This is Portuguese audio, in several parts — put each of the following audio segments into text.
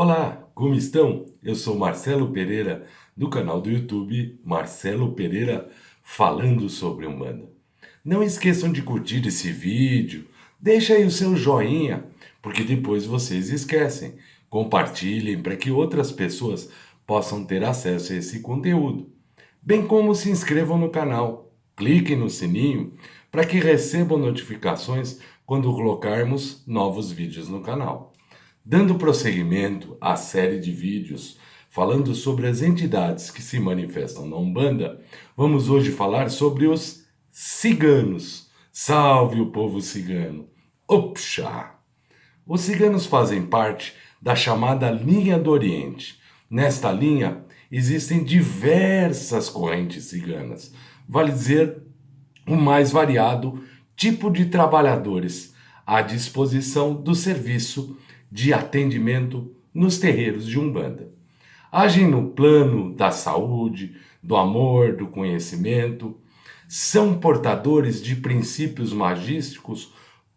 Olá, como estão? Eu sou Marcelo Pereira, do canal do YouTube Marcelo Pereira falando sobre Umbanda. Não esqueçam de curtir esse vídeo, deixa aí o seu joinha, porque depois vocês esquecem. Compartilhem para que outras pessoas possam ter acesso a esse conteúdo. Bem como se inscrevam no canal, cliquem no sininho para que recebam notificações quando colocarmos novos vídeos no canal. Dando prosseguimento à série de vídeos falando sobre as entidades que se manifestam na Umbanda, vamos hoje falar sobre os ciganos. Salve o povo cigano! Opxa! Os ciganos fazem parte da chamada linha do Oriente. Nesta linha existem diversas correntes ciganas, vale dizer, o mais variado tipo de trabalhadores à disposição do serviço de atendimento nos terreiros de Umbanda. Agem no plano da saúde, do amor, do conhecimento, são portadores de princípios magísticos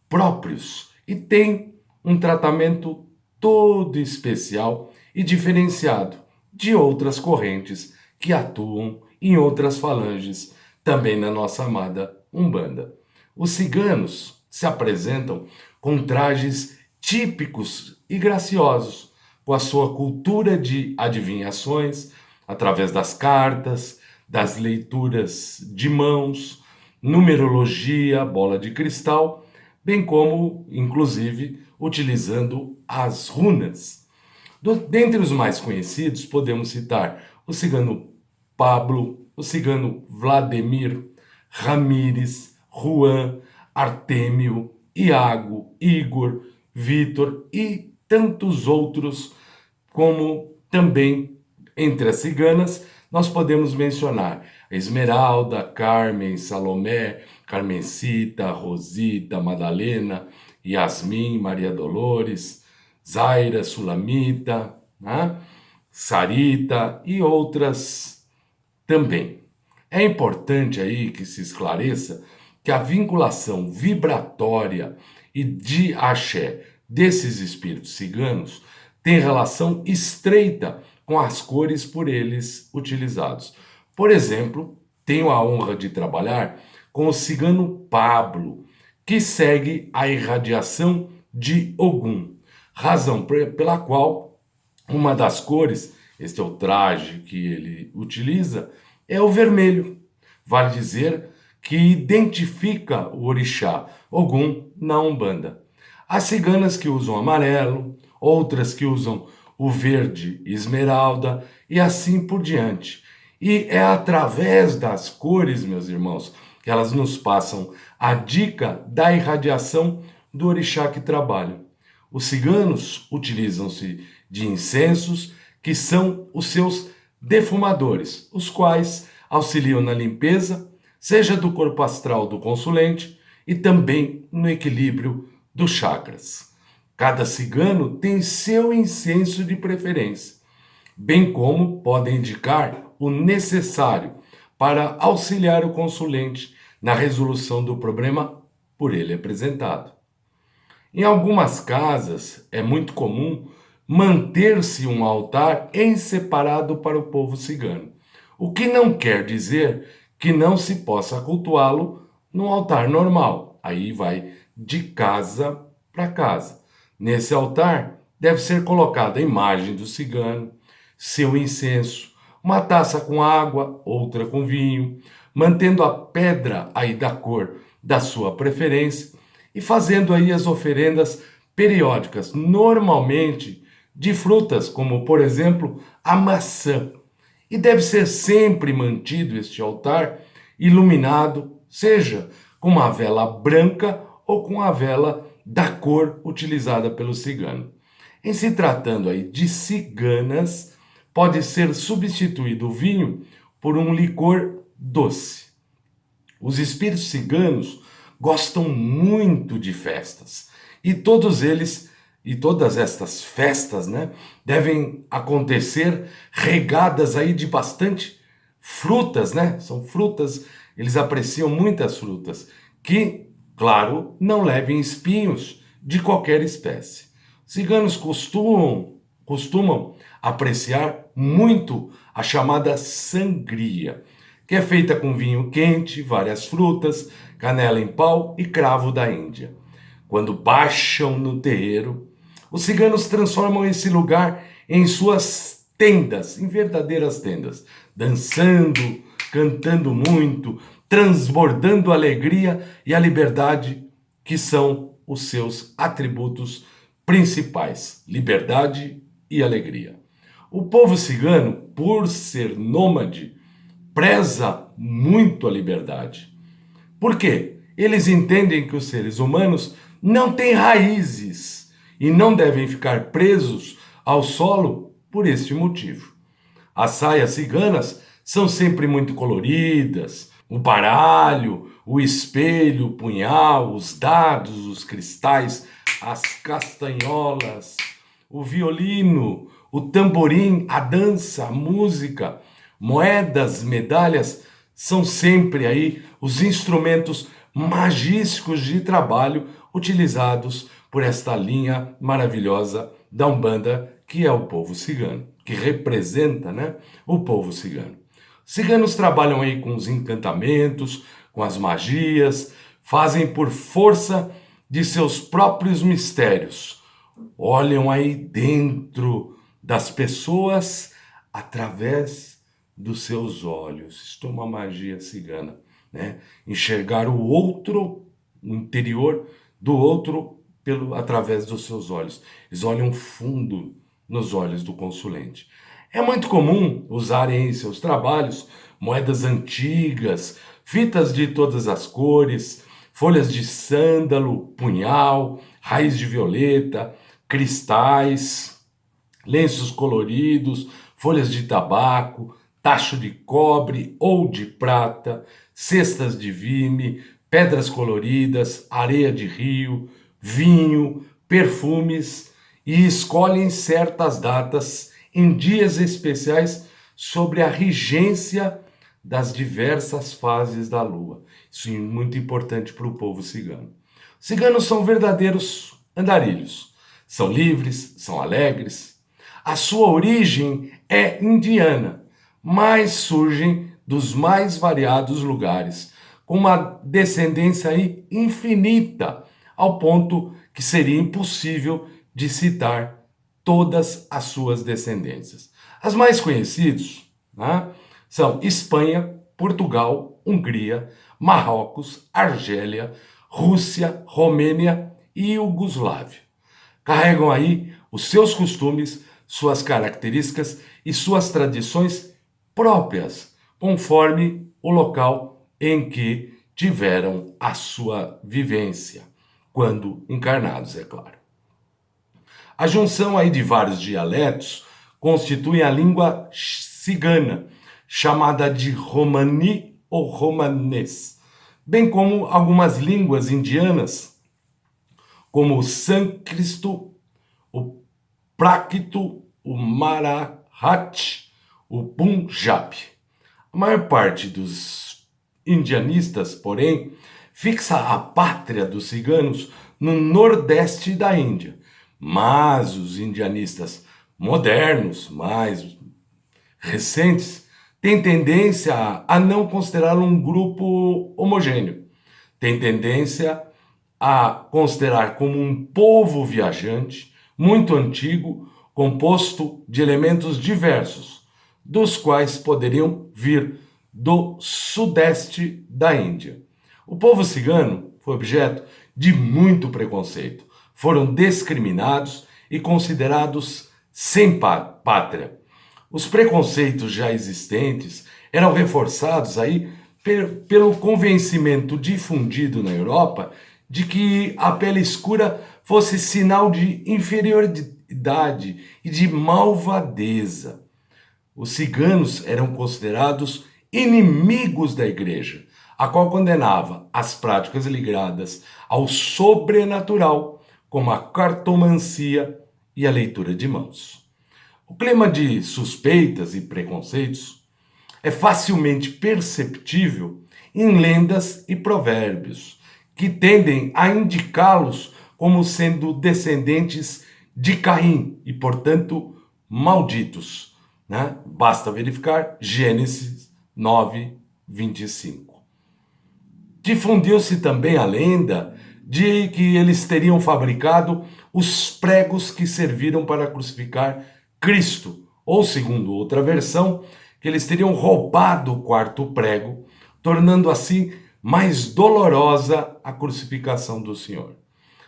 próprios e têm um tratamento todo especial e diferenciado de outras correntes que atuam em outras falanges, também na nossa amada Umbanda. Os ciganos se apresentam com trajes típicos e graciosos, com a sua cultura de adivinhações, através das cartas, das leituras de mãos, numerologia, bola de cristal, bem como, inclusive, utilizando as runas. Dentre os mais conhecidos, podemos citar o cigano Pablo, o cigano Vladimir, Ramires, Juan, Artêmio, Iago, Igor, Vitor e tantos outros, como também entre as ciganas nós podemos mencionar Esmeralda, Carmen, Salomé, Carmencita, Rosita, Madalena, Yasmin, Maria Dolores, Zaira, Sulamita, né? Sarita e outras também. É importante aí que se esclareça que a vinculação vibratória e de axé desses espíritos ciganos tem relação estreita com as cores por eles utilizados. Por exemplo, tenho a honra de trabalhar com o cigano Pablo, que segue a irradiação de Ogum, razão pela qual uma das cores, este é o traje que ele utiliza, é o vermelho. Vale dizer que identifica o orixá Ogum na Umbanda. Há ciganas que usam amarelo, outras que usam o verde esmeralda e assim por diante. E é através das cores, meus irmãos, que elas nos passam a dica da irradiação do orixá que trabalham. Os ciganos utilizam-se de incensos que são os seus defumadores, os quais auxiliam na limpeza, seja do corpo astral do consulente e também no equilíbrio dos chakras. Cada cigano tem seu incenso de preferência, bem como podem indicar o necessário para auxiliar o consulente na resolução do problema por ele apresentado. Em algumas casas é muito comum manter-se um altar em separado para o povo cigano, o que não quer dizer que não se possa cultuá-lo num altar normal. Aí vai de casa para casa. Nesse altar deve ser colocada a imagem do cigano, seu incenso, uma taça com água, outra com vinho, mantendo a pedra aí da cor da sua preferência e fazendo aí as oferendas periódicas, normalmente de frutas, como por exemplo a maçã. E deve ser sempre mantido este altar iluminado, seja com uma vela branca ou com a vela da cor utilizada pelo cigano. Em se tratando aí de ciganas, pode ser substituído o vinho por um licor doce. Os espíritos ciganos gostam muito de festas e todos eles e todas estas festas, né, devem acontecer regadas aí de bastante frutas, né? São frutas, eles apreciam muitas frutas que, claro, não levem espinhos de qualquer espécie. Ciganos costumam costumam apreciar muito a chamada sangria, que é feita com vinho quente, várias frutas, canela em pau e cravo da Índia. Quando baixam no terreiro, os ciganos transformam esse lugar em suas tendas, em verdadeiras tendas, dançando, cantando muito, transbordando a alegria e a liberdade, que são os seus atributos principais: liberdade e alegria. O povo cigano, por ser nômade, preza muito a liberdade. Por quê? Eles entendem que os seres humanos não têm raízes e não devem ficar presos ao solo por este motivo. As saias ciganas são sempre muito coloridas, o baralho, o espelho, o punhal, os dados, os cristais, as castanholas, o violino, o tamborim, a dança, a música, moedas, medalhas, são sempre aí os instrumentos magísticos de trabalho utilizados por esta linha maravilhosa da Umbanda, que é o povo cigano, que representa, né, o povo cigano. Os ciganos trabalham aí com os encantamentos, com as magias, fazem por força de seus próprios mistérios. Olham aí dentro das pessoas através dos seus olhos. Isto é uma magia cigana, né? Enxergar o outro, o interior do outro através dos seus olhos. Eles olham fundo nos olhos do consulente. É muito comum usarem em seus trabalhos moedas antigas, fitas de todas as cores, folhas de sândalo, punhal, raiz de violeta, cristais, lenços coloridos, folhas de tabaco, tacho de cobre ou de prata, cestas de vime, pedras coloridas, areia de rio, vinho, perfumes, e escolhem certas datas em dias especiais sobre a regência das diversas fases da lua. Isso é muito importante para o povo cigano. Os ciganos são verdadeiros andarilhos. São livres, são alegres. A sua origem é indiana, mas surgem dos mais variados lugares, com uma descendência aí infinita, ao ponto que seria impossível de citar todas as suas descendências. As mais conhecidas, né, são Espanha, Portugal, Hungria, Marrocos, Argélia, Rússia, Romênia e Iugoslávia. Carregam aí os seus costumes, suas características e suas tradições próprias, conforme o local em que tiveram a sua vivência, quando encarnados, é claro. A junção aí de vários dialetos constitui a língua cigana, chamada de romani ou romanês, bem como algumas línguas indianas, como o sânscrito, o prákrito, o marathi, o punjabi. A maior parte dos indianistas, porém, fixa a pátria dos ciganos no nordeste da Índia. Mas os indianistas modernos, mais recentes, têm tendência a não considerá-lo um grupo homogêneo. Tem tendência a considerar como um povo viajante, muito antigo, composto de elementos diversos, dos quais poderiam vir do sudeste da Índia. O povo cigano foi objeto de muito preconceito. Foram discriminados e considerados sem pátria. Os preconceitos já existentes eram reforçados aí pelo convencimento difundido na Europa de que a pele escura fosse sinal de inferioridade e de malvadeza. Os ciganos eram considerados inimigos da igreja, a qual condenava as práticas ligadas ao sobrenatural, como a cartomancia e a leitura de mãos. O clima de suspeitas e preconceitos é facilmente perceptível em lendas e provérbios, que tendem a indicá-los como sendo descendentes de Caim e, portanto, malditos, né? Basta verificar Gênesis 9, 25. Difundiu-se também a lenda de que eles teriam fabricado os pregos que serviram para crucificar Cristo, ou, segundo outra versão, que eles teriam roubado o quarto prego, tornando assim mais dolorosa a crucificação do Senhor.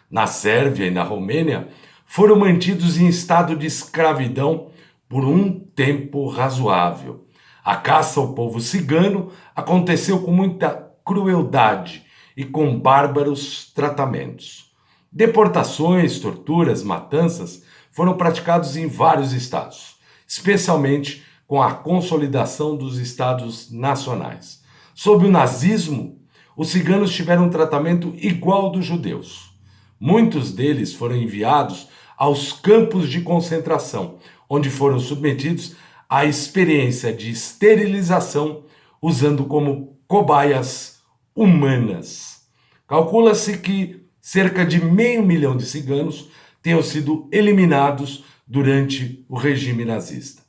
Na Sérvia e na Romênia, foram mantidos em estado de escravidão por um tempo razoável. A caça ao povo cigano aconteceu com muita crueldade e com bárbaros tratamentos. Deportações, torturas, matanças foram praticados em vários estados, especialmente com a consolidação dos estados nacionais. Sob o nazismo, os ciganos tiveram um tratamento igual ao dos judeus. Muitos deles foram enviados aos campos de concentração, onde foram submetidos à experiência de esterilização, usando como cobaias humanas. Calcula-se que cerca de 500 mil de ciganos tenham sido eliminados durante o regime nazista.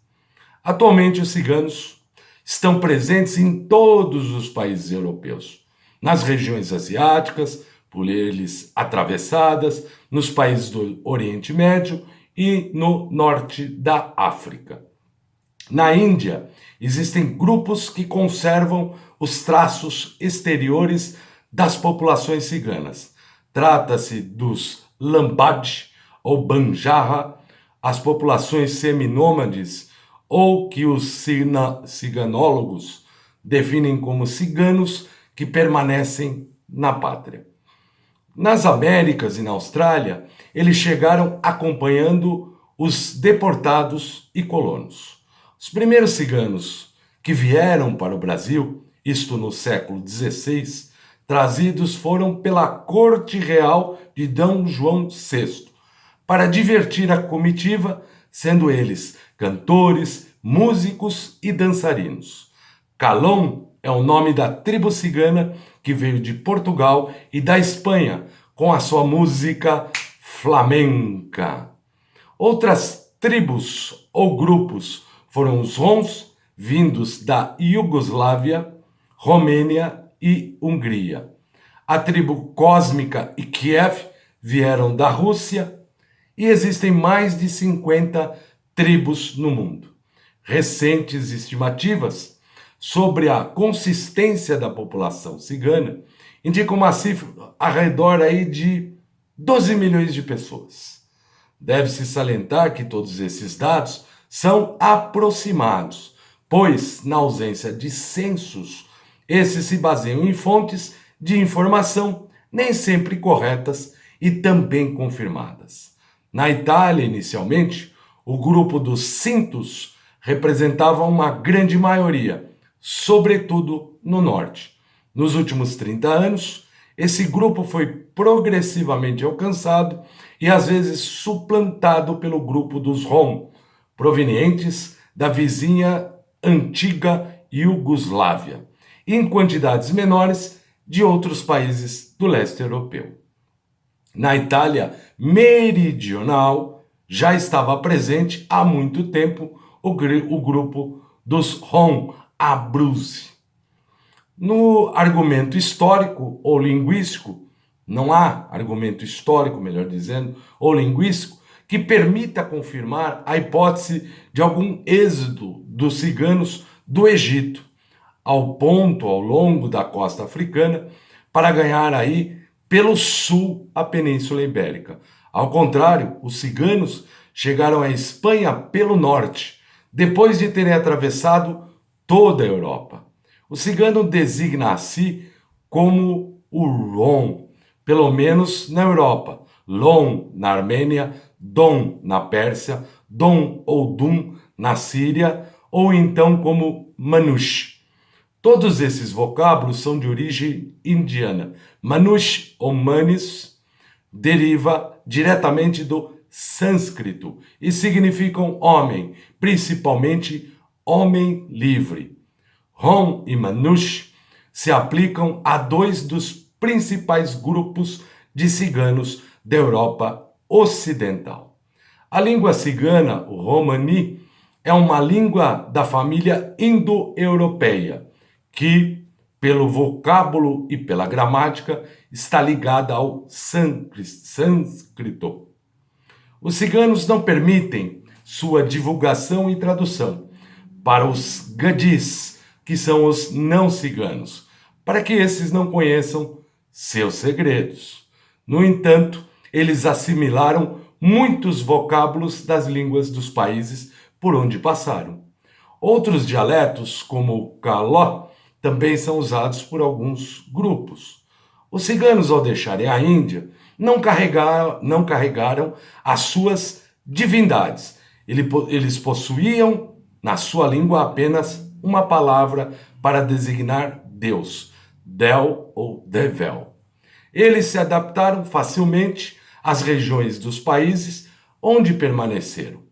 Atualmente, os ciganos estão presentes em todos os países europeus, nas regiões asiáticas, por eles atravessadas, nos países do Oriente Médio e no norte da África. Na Índia, existem grupos que conservam os traços exteriores das populações ciganas. Trata-se dos Lambad ou Banjara, as populações seminômades, ou que os ciganólogos definem como ciganos que permanecem na pátria. Nas Américas e na Austrália, eles chegaram acompanhando os deportados e colonos. Os primeiros ciganos que vieram para o Brasil, isto no século XVI, trazidos foram pela corte real de D. João VI, para divertir a comitiva, sendo eles cantores, músicos e dançarinos. Calón é o nome da tribo cigana que veio de Portugal e da Espanha, com a sua música flamenca. Outras tribos ou grupos foram os Roms, vindos da Iugoslávia, Romênia e Hungria. A tribo cósmica e Kiev vieram da Rússia e existem mais de 50 tribos no mundo. Recentes estimativas sobre a consistência da população cigana indicam uma cifra ao redor aí de 12 milhões de pessoas. Deve-se salientar que todos esses dados são aproximados, pois, na ausência de censos, esses se baseiam em fontes de informação nem sempre corretas e também confirmadas. Na Itália, inicialmente, o grupo dos Sintos representava uma grande maioria, sobretudo no norte. Nos últimos 30 anos, esse grupo foi progressivamente alcançado e às vezes suplantado pelo grupo dos Rom, provenientes da vizinha antiga Iugoslávia, e em quantidades menores de outros países do leste europeu. Na Itália meridional já estava presente há muito tempo o grupo dos Rom Abruzzi. No argumento histórico ou linguístico, não há argumento histórico, melhor dizendo, ou linguístico, que permita confirmar a hipótese de algum êxodo dos ciganos do Egito, ao ponto, ao longo da costa africana, para ganhar aí pelo sul a Península Ibérica. Ao contrário, os ciganos chegaram à Espanha pelo norte, depois de terem atravessado toda a Europa. O cigano designa a si como o Rom, pelo menos na Europa, Lon na Armênia, Dom na Pérsia, Dom ou Dum na Síria, ou então como Manush. Todos esses vocábulos são de origem indiana. Manush ou Manis deriva diretamente do sânscrito e significam homem, principalmente homem livre. Rom e Manush se aplicam a dois dos principais grupos de ciganos da Europa Ocidental. A língua cigana, o romani, é uma língua da família indo-europeia, que, pelo vocábulo e pela gramática, está ligada ao sânscrito. Os ciganos não permitem sua divulgação e tradução para os gadis, que são os não ciganos, para que esses não conheçam seus segredos. No entanto, eles assimilaram muitos vocábulos das línguas dos países por onde passaram. Outros dialetos, como o caló, também são usados por alguns grupos. Os ciganos, ao deixarem a Índia, não carregaram as suas divindades. Eles possuíam, na sua língua, apenas uma palavra para designar Deus, Del ou Devel. Eles se adaptaram facilmente às regiões dos países onde permaneceram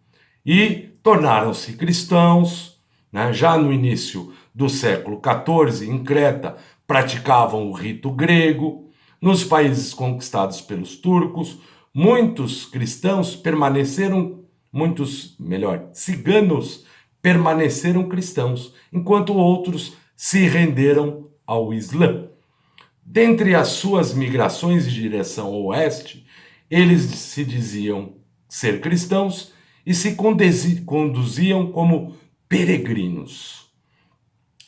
e tornaram-se cristãos. Já no início do século XIV, em Creta, praticavam o rito grego. Nos países conquistados pelos turcos, ciganos permaneceram cristãos, enquanto outros se renderam ao Islã. Dentre as suas migrações em direção ao oeste, eles se diziam ser cristãos e se conduziam como peregrinos.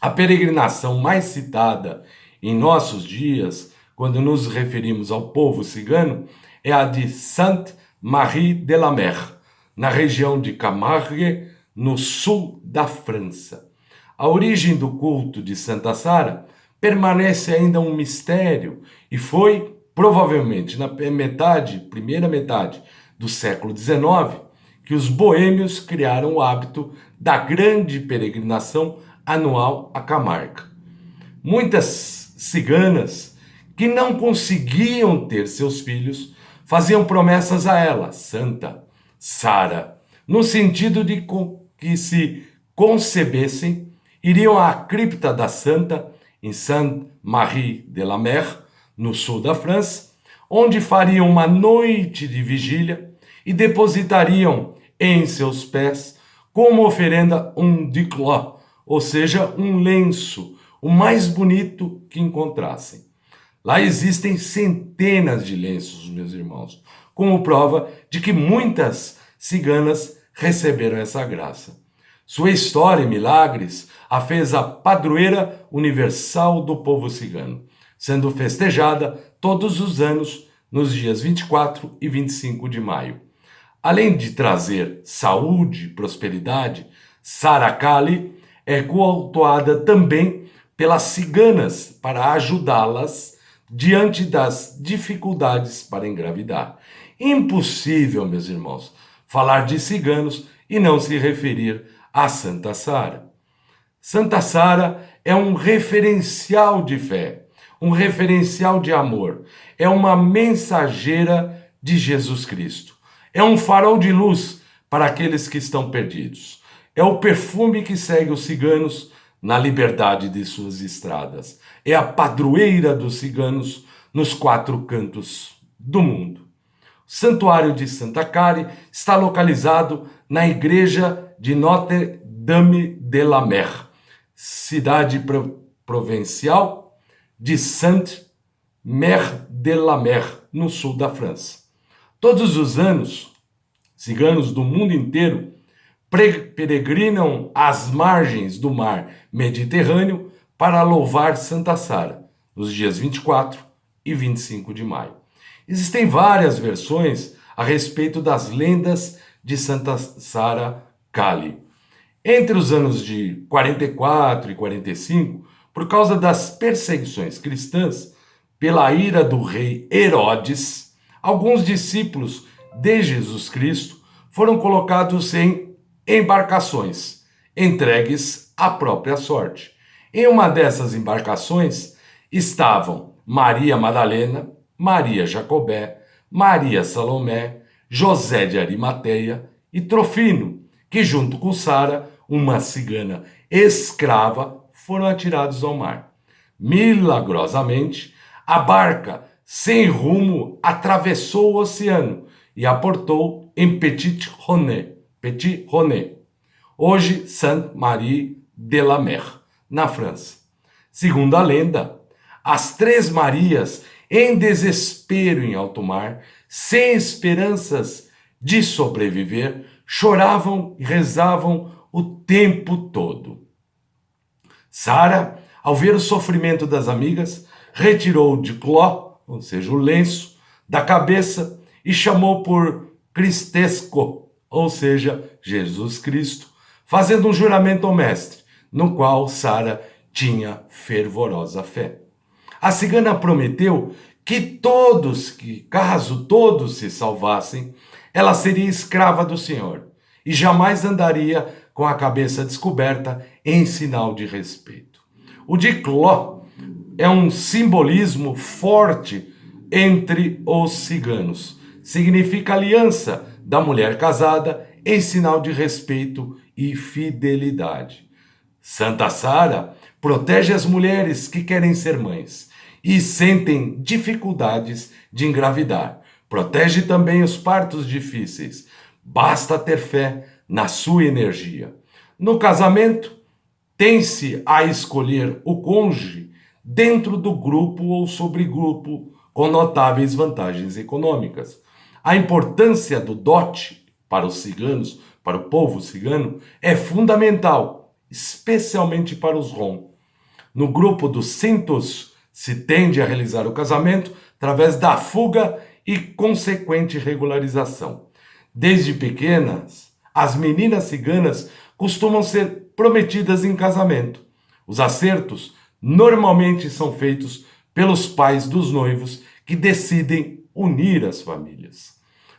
A peregrinação mais citada em nossos dias, quando nos referimos ao povo cigano, é a de Sainte-Marie de la Mer, na região de Camargue, no sul da França. A origem do culto de Santa Sara permanece ainda um mistério e foi, provavelmente, na primeira metade do século XIX, que os boêmios criaram o hábito da grande peregrinação anual a Camargue. Muitas ciganas que não conseguiam ter seus filhos faziam promessas a ela, Santa Sara, no sentido de que se concebessem, iriam à cripta da Santa, em Sainte-Marie de la Mer, no sul da França, onde fariam uma noite de vigília e depositariam em seus pés, como oferenda, um dicló, ou seja, um lenço, o mais bonito que encontrassem. Lá existem centenas de lenços, meus irmãos, como prova de que muitas ciganas receberam essa graça. Sua história e milagres a fez a padroeira universal do povo cigano, sendo festejada todos os anos nos dias 24 e 25 de maio. Além de trazer saúde e prosperidade, Sara Kali é cultuada também pelas ciganas para ajudá-las diante das dificuldades para engravidar. Impossível, meus irmãos, falar de ciganos e não se referir a Santa Sara. Santa Sara é um referencial de fé, um referencial de amor, é uma mensageira de Jesus Cristo, é um farol de luz para aqueles que estão perdidos, é o perfume que segue os ciganos na liberdade de suas estradas, é a padroeira dos ciganos nos quatro cantos do mundo. O Santuário de Santa Cari está localizado na igreja de Notre-Dame de la Mer, cidade provincial de Sainte-Mère de la Mer, no sul da França. Todos os anos, ciganos do mundo inteiro peregrinam às margens do mar Mediterrâneo para louvar Santa Sara, nos dias 24 e 25 de maio. Existem várias versões a respeito das lendas de Santa Sara Kali. Entre os anos de 44 e 45, por causa das perseguições cristãs, pela ira do rei Herodes, alguns discípulos de Jesus Cristo foram colocados em embarcações, entregues à própria sorte. Em uma dessas embarcações estavam Maria Madalena, Maria Jacobé, Maria Salomé, José de Arimateia e Trofimo, que junto com Sara, uma cigana escrava, foram atirados ao mar. Milagrosamente, a barca, sem rumo, atravessou o oceano e aportou em Petit Roné, hoje Sainte-Marie de la Mer, na França. Segundo a lenda, as três Marias, em desespero em alto mar, sem esperanças de sobreviver, choravam e rezavam o tempo todo. Sara, ao ver o sofrimento das amigas, retirou de cló, ou seja, o lenço, da cabeça e chamou por Cristesco, ou seja, Jesus Cristo, fazendo um juramento ao mestre, no qual Sara tinha fervorosa fé. A cigana prometeu que caso todos se salvassem, ela seria escrava do Senhor e jamais andaria com a cabeça descoberta em sinal de respeito. O Dicló é um simbolismo forte entre os ciganos. Significa aliança da mulher casada em sinal de respeito e fidelidade. Santa Sara protege as mulheres que querem ser mães e sentem dificuldades de engravidar. Protege também os partos difíceis. Basta ter fé na sua energia. No casamento, tem-se a escolher o cônjuge dentro do grupo ou sobregrupo com notáveis vantagens econômicas. A importância do dote para os ciganos, para o povo cigano, é fundamental, especialmente para os rom. No grupo dos cintos, se tende a realizar o casamento através da fuga e consequente regularização. Desde pequenas, as meninas ciganas costumam ser prometidas em casamento. Os acertos normalmente são feitos pelos pais dos noivos que decidem unir as famílias.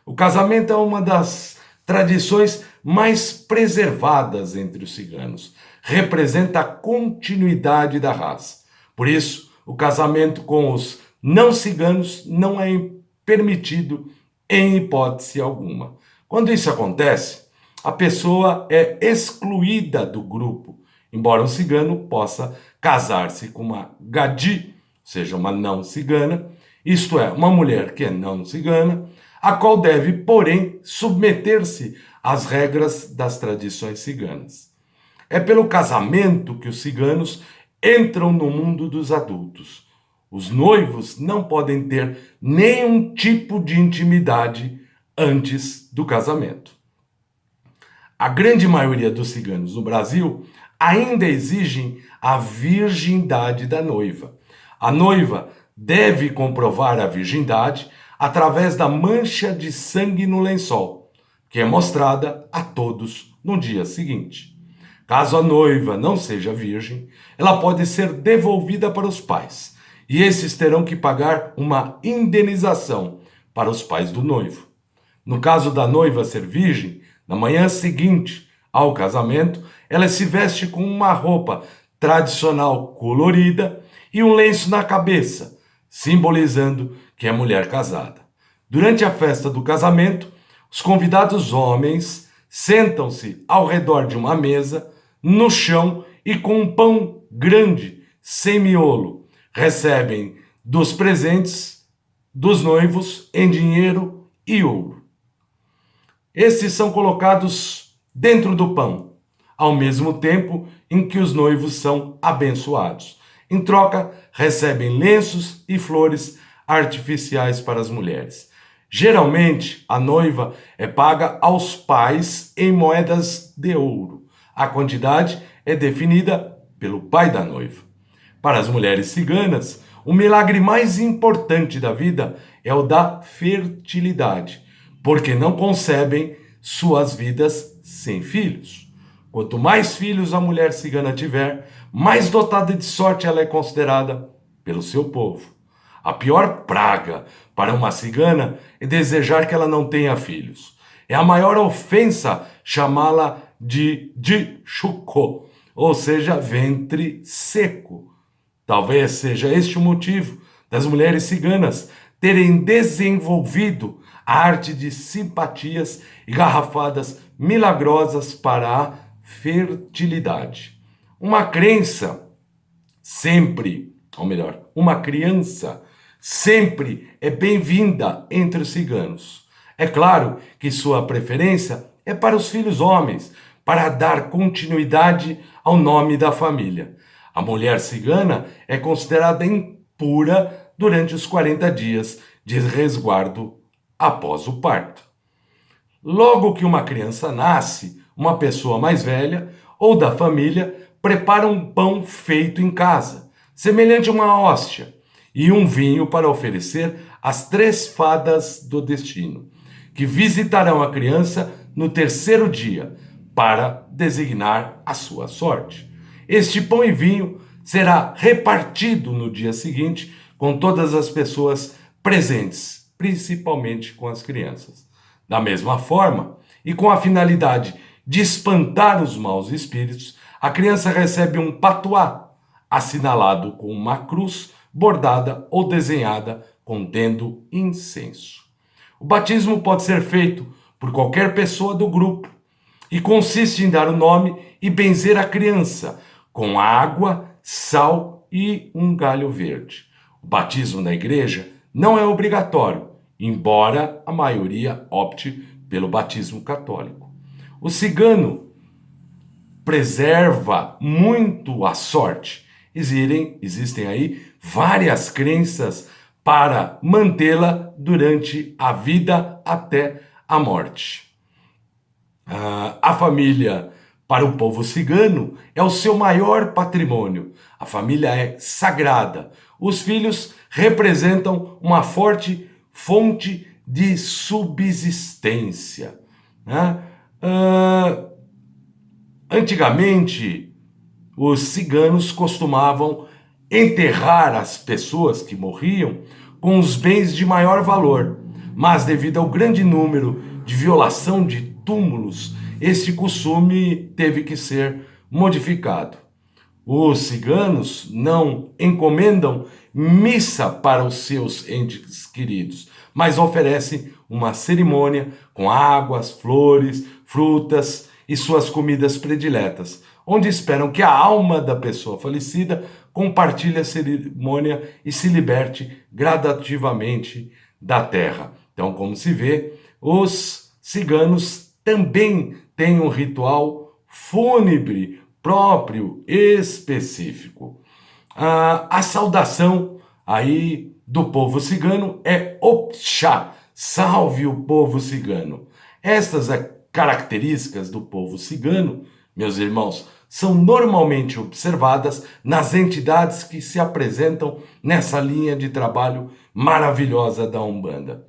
O casamento é uma das tradições mais preservadas entre os ciganos. Representa a continuidade da raça. Por isso, o casamento com os não ciganos não é permitido em hipótese alguma. Quando isso acontece, a pessoa é excluída do grupo, embora um cigano possa casar-se com uma gadi, ou seja, uma não cigana, isto é, uma mulher que é não cigana, a qual deve, porém, submeter-se às regras das tradições ciganas. É pelo casamento que os ciganos entram no mundo dos adultos. Os noivos não podem ter nenhum tipo de intimidade antes do casamento. A grande maioria dos ciganos no Brasil ainda exigem a virgindade da noiva. A noiva deve comprovar a virgindade através da mancha de sangue no lençol, que é mostrada a todos no dia seguinte. Caso a noiva não seja virgem, ela pode ser devolvida para os pais, e esses terão que pagar uma indenização para os pais do noivo. No caso da noiva ser virgem, na manhã seguinte ao casamento, ela se veste com uma roupa tradicional colorida e um lenço na cabeça, simbolizando que é mulher casada. Durante a festa do casamento, os convidados homens sentam-se ao redor de uma mesa, no chão e com um pão grande, sem miolo. Recebem dos presentes dos noivos em dinheiro e ouro. Estes são colocados dentro do pão, ao mesmo tempo em que os noivos são abençoados. Em troca, recebem lenços e flores artificiais para as mulheres. Geralmente, a noiva é paga aos pais em moedas de ouro. A quantidade é definida pelo pai da noiva. Para as mulheres ciganas, o milagre mais importante da vida é o da fertilidade, porque não concebem suas vidas sem filhos. Quanto mais filhos a mulher cigana tiver, mais dotada de sorte ela é considerada pelo seu povo. A pior praga para uma cigana é desejar que ela não tenha filhos. É a maior ofensa chamá-la de chucô, ou seja, ventre seco. Talvez seja este o motivo das mulheres ciganas terem desenvolvido a arte de simpatias e garrafadas milagrosas para a fertilidade. Uma criança sempre é bem-vinda entre os ciganos. É claro que sua preferência é para os filhos homens, para dar continuidade ao nome da família. A mulher cigana é considerada impura durante os 40 dias de resguardo após o parto. Logo que uma criança nasce, uma pessoa mais velha ou da família prepara um pão feito em casa, semelhante a uma hóstia, e um vinho para oferecer às 3 fadas do destino, que visitarão a criança no terceiro dia, para designar a sua sorte. Este pão e vinho será repartido no dia seguinte com todas as pessoas presentes, principalmente com as crianças. Da mesma forma, e com a finalidade de espantar os maus espíritos, a criança recebe um patuá, assinalado com uma cruz bordada ou desenhada contendo incenso. O batismo pode ser feito por qualquer pessoa do grupo e consiste em dar o nome e benzer a criança com água, sal e um galho verde. O batismo na igreja não é obrigatório, embora a maioria opte pelo batismo católico. O cigano preserva muito a sorte. Existem aí várias crenças para mantê-la durante a vida até a morte. A família, para o povo cigano, é o seu maior patrimônio. A família é sagrada. Os filhos representam uma forte fonte de subsistência, né? Antigamente, os ciganos costumavam enterrar as pessoas que morriam com os bens de maior valor, mas devido ao grande número de violação de túmulos, esse costume teve que ser modificado. Os ciganos não encomendam missa para os seus entes queridos, mas oferecem uma cerimônia com águas, flores, frutas e suas comidas prediletas, onde esperam que a alma da pessoa falecida compartilhe a cerimônia e se liberte gradativamente da terra. Então, como se vê, os ciganos também têm um ritual fúnebre próprio, específico. A saudação aí do povo cigano é Opxá, salve o povo cigano. Estas características do povo cigano, meus irmãos, são normalmente observadas nas entidades que se apresentam nessa linha de trabalho maravilhosa da Umbanda.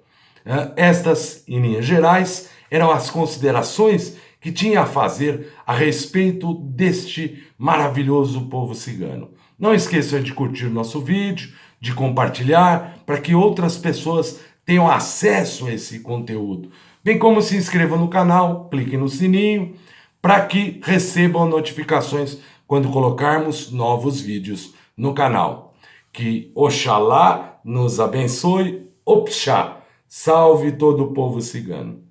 Estas, em linhas gerais, eram as considerações que tinha a fazer a respeito deste maravilhoso povo cigano. Não esqueçam de curtir o nosso vídeo, de compartilhar, para que outras pessoas tenham acesso a esse conteúdo. Bem como se inscrevam no canal, cliquem no sininho, para que recebam notificações quando colocarmos novos vídeos no canal. Que Oxalá nos abençoe. Opxá, salve todo o povo cigano.